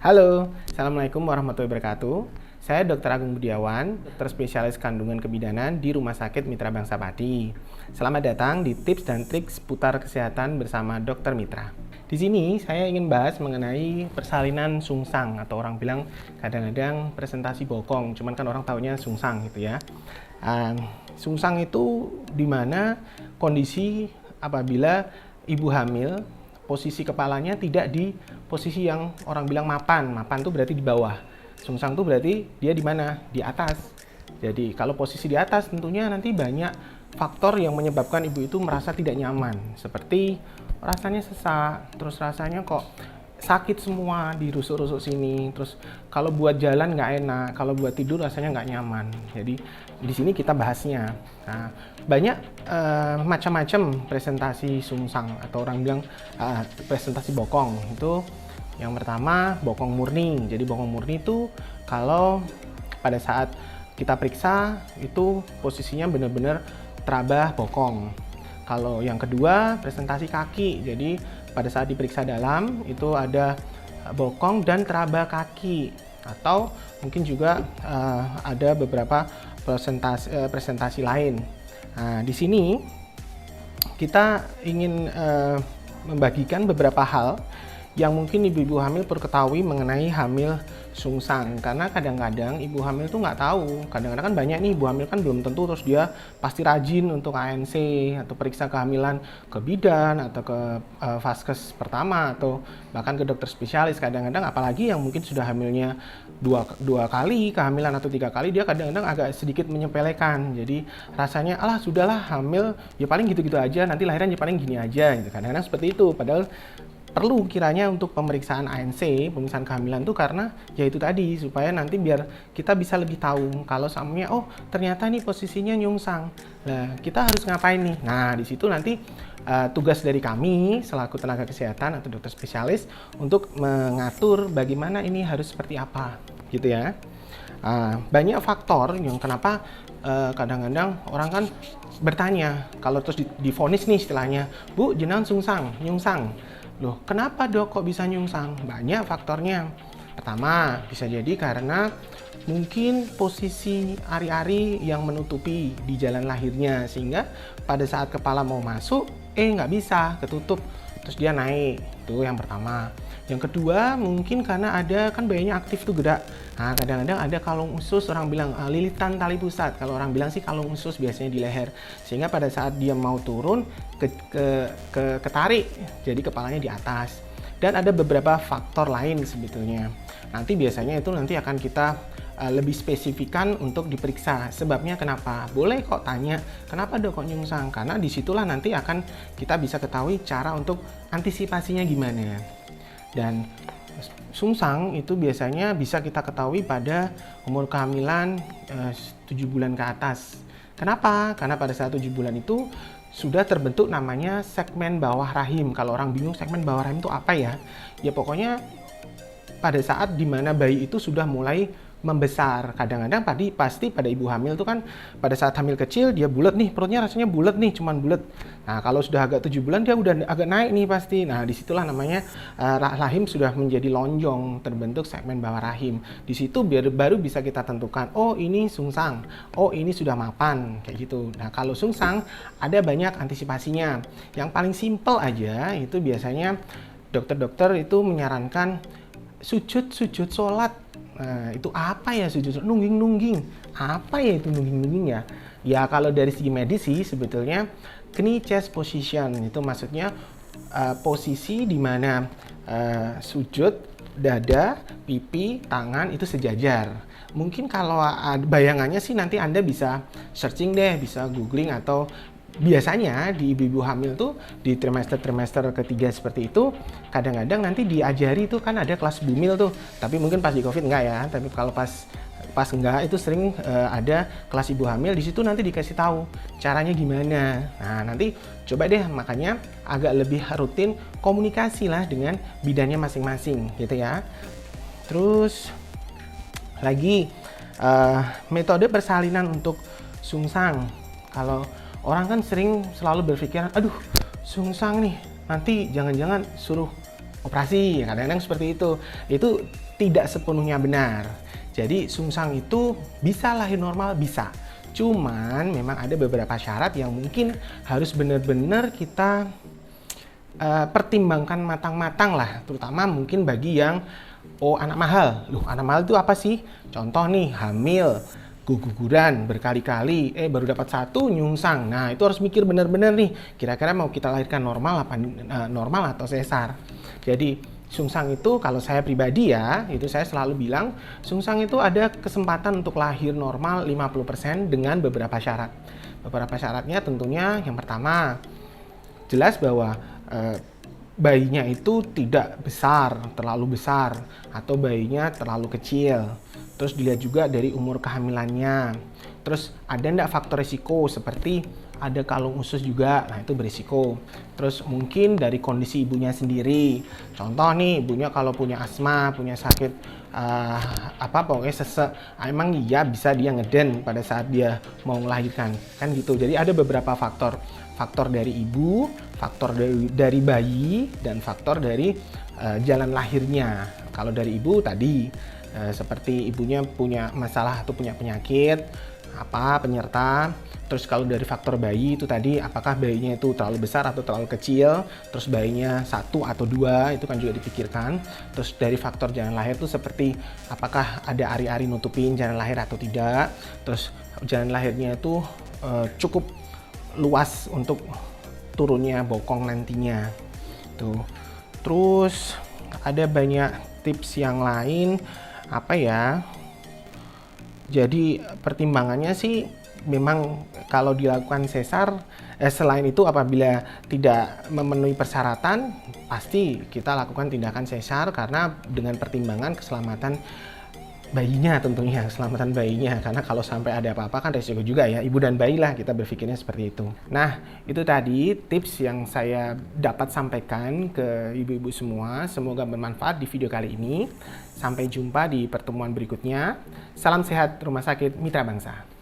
Halo, Assalamualaikum warahmatullahi wabarakatuh. Saya Dr. Agung Budiawan, dokter spesialis kandungan kebidanan di Rumah Sakit Mitra Bangsa Pati. Selamat datang di tips dan trik seputar kesehatan bersama Dr. Mitra. Di sini saya ingin bahas mengenai persalinan sungsang atau orang bilang kadang-kadang presentasi bokong, cuman kan orang taunya sungsang gitu ya. Sungsang itu dimana kondisi apabila ibu hamil posisi kepalanya tidak di posisi yang orang bilang mapan. Mapan itu berarti di bawah. Sungsang itu berarti dia di mana? Di atas. Jadi kalau posisi di atas tentunya nanti banyak faktor yang menyebabkan ibu itu merasa tidak nyaman. Seperti rasanya sesak, terus rasanya kok sakit semua di rusuk-rusuk sini. Terus kalau buat jalan nggak enak, kalau buat tidur rasanya nggak nyaman. Jadi di sini kita bahasnya. Nah, banyak macam-macam presentasi sungsang atau orang bilang presentasi bokong. Itu yang pertama bokong murni. Jadi bokong murni itu kalau pada saat kita periksa itu posisinya benar-benar terabah bokong. Kalau yang kedua presentasi kaki. Jadi pada saat diperiksa dalam itu ada bokong dan terabah kaki, atau mungkin juga ada beberapa presentasi lain. Nah, di sini kita ingin membagikan beberapa hal yang mungkin ibu-ibu hamil perlu ketahui mengenai hamil sungsang, karena kadang-kadang ibu hamil tuh nggak tahu. Kadang-kadang kan banyak nih ibu hamil kan belum tentu terus dia pasti rajin untuk ANC atau periksa kehamilan ke bidan atau ke vaskes pertama atau bahkan ke dokter spesialis. Kadang-kadang apalagi yang mungkin sudah hamilnya dua kali kehamilan atau 3 kali, dia kadang-kadang agak sedikit menyepelekan. Jadi rasanya alah sudahlah hamil ya paling gitu-gitu aja, nanti lahiran ya paling gini aja gitu. Kadang-kadang seperti itu, padahal perlu kiranya untuk pemeriksaan ANC, pemeriksaan kehamilan tuh karena ya itu tadi supaya nanti biar kita bisa lebih tahu kalau samanya oh ternyata nih posisinya nyungsang. Nah, kita harus ngapain nih? Nah, di situ nanti tugas dari kami selaku tenaga kesehatan atau dokter spesialis untuk mengatur bagaimana ini harus seperti apa gitu ya. Banyak faktor yang kenapa kadang-kadang orang kan bertanya kalau terus divonis nih istilahnya, Bu jenengan sungsang, nyungsang. Loh, kenapa dok kok bisa nyungsang? Banyak faktornya. Pertama, bisa jadi karena mungkin posisi ari-ari yang menutupi di jalan lahirnya, sehingga pada saat kepala mau masuk, nggak bisa, ketutup. Terus dia naik, itu yang pertama. Yang kedua, mungkin karena ada, kan bayinya aktif tuh gerak. Nah, kadang-kadang ada kalung usus, orang bilang lilitan tali pusat. Kalau orang bilang sih kalung usus biasanya di leher. Sehingga pada saat dia mau turun, ketarik, jadi kepalanya di atas. Dan ada beberapa faktor lain sebetulnya. Nanti biasanya itu nanti akan kita lebih spesifikan untuk diperiksa. Sebabnya kenapa? Boleh kok tanya, kenapa dok kok nyungsang? Karena disitulah nanti akan kita bisa ketahui cara untuk antisipasinya gimana. Dan sungsang itu biasanya bisa kita ketahui pada umur kehamilan 7 bulan ke atas. Kenapa? Karena pada saat 7 bulan itu sudah terbentuk namanya segmen bawah rahim. Kalau orang bingung segmen bawah rahim itu apa ya? Ya pokoknya pada saat dimana bayi itu sudah mulai membesar. Kadang-kadang pasti pada ibu hamil itu kan pada saat hamil kecil dia bulat nih, perutnya rasanya bulat nih, cuman bulat. Nah, kalau sudah agak 7 bulan dia udah agak naik nih pasti. Nah, disitulah namanya rahim sudah menjadi lonjong, terbentuk segmen bawah rahim. Di situ baru bisa kita tentukan, oh ini sungsang, oh ini sudah mapan, kayak gitu. Nah, kalau sungsang ada banyak antisipasinya. Yang paling simpel aja itu biasanya dokter-dokter itu menyarankan sujud sholat. Nah, itu apa ya sujud? Nungging. Apa ya itu nungging ya? Ya kalau dari segi medis sih sebetulnya knee chest position itu maksudnya posisi di mana sujud, dada, pipi, tangan itu sejajar. Mungkin kalau bayangannya sih nanti Anda bisa searching deh, bisa googling atau biasanya di ibu-ibu hamil tuh di trimester ketiga seperti itu kadang-kadang nanti diajari tuh kan ada kelas bumil tuh, tapi mungkin pas di COVID enggak ya, tapi kalau pas enggak itu sering ada kelas ibu hamil. Di situ nanti dikasih tahu caranya gimana. Nah, nanti coba deh, makanya agak lebih rutin komunikasi lah dengan bidannya masing-masing gitu ya. Terus lagi metode persalinan untuk sungsang. Kalau orang kan selalu berpikiran, aduh sungsang nih, nanti jangan-jangan suruh operasi, kadang-kadang seperti itu. Itu tidak sepenuhnya benar. Jadi sungsang itu bisa lahir normal, bisa. Cuman memang ada beberapa syarat yang mungkin harus benar-benar kita pertimbangkan matang-matang lah, terutama mungkin bagi yang anak mahal. Anak mahal itu apa sih? Contoh nih, hamil, guguran berkali-kali, baru dapat satu nyungsang. Nah, itu harus mikir benar-benar nih, kira-kira mau kita lahirkan normal apa normal atau sesar. Jadi sungsang itu kalau saya pribadi ya, itu saya selalu bilang sungsang itu ada kesempatan untuk lahir normal 50% dengan beberapa syarat. Beberapa syaratnya tentunya yang pertama, jelas bahwa bayinya itu tidak besar, terlalu besar, atau bayinya terlalu kecil. Terus dilihat juga dari umur kehamilannya. Terus ada enggak faktor risiko seperti ada kalung usus juga, nah itu berisiko. Terus mungkin dari kondisi ibunya sendiri. Contoh nih, ibunya kalau punya asma, punya sakit pokoknya sesek, emang iya bisa dia ngeden pada saat dia mau melahirkan, kan gitu. Jadi ada beberapa faktor. Faktor dari ibu, faktor dari bayi, dan faktor dari jalan lahirnya. Kalau dari ibu tadi, seperti ibunya punya masalah atau punya penyakit, penyerta. Terus kalau dari faktor bayi itu tadi, apakah bayinya itu terlalu besar atau terlalu kecil, terus bayinya 1 atau 2, itu kan juga dipikirkan. Terus dari faktor jalan lahir itu seperti apakah ada ari-ari nutupin jalan lahir atau tidak. Terus jalan lahirnya itu cukup luas untuk turunnya bokong nantinya. Tuh. Terus ada banyak tips yang lain Jadi pertimbangannya sih memang kalau dilakukan sesar, selain itu apabila tidak memenuhi persyaratan, pasti kita lakukan tindakan sesar karena dengan pertimbangan keselamatan bayinya tentunya, keselamatan bayinya. Karena kalau sampai ada apa-apa kan resiko juga ya, ibu dan bayi lah, kita berpikirnya seperti itu. Nah, itu tadi tips yang saya dapat sampaikan ke ibu-ibu semua. Semoga bermanfaat di video kali ini. Sampai jumpa di pertemuan berikutnya. Salam sehat Rumah Sakit Mitra Bangsa.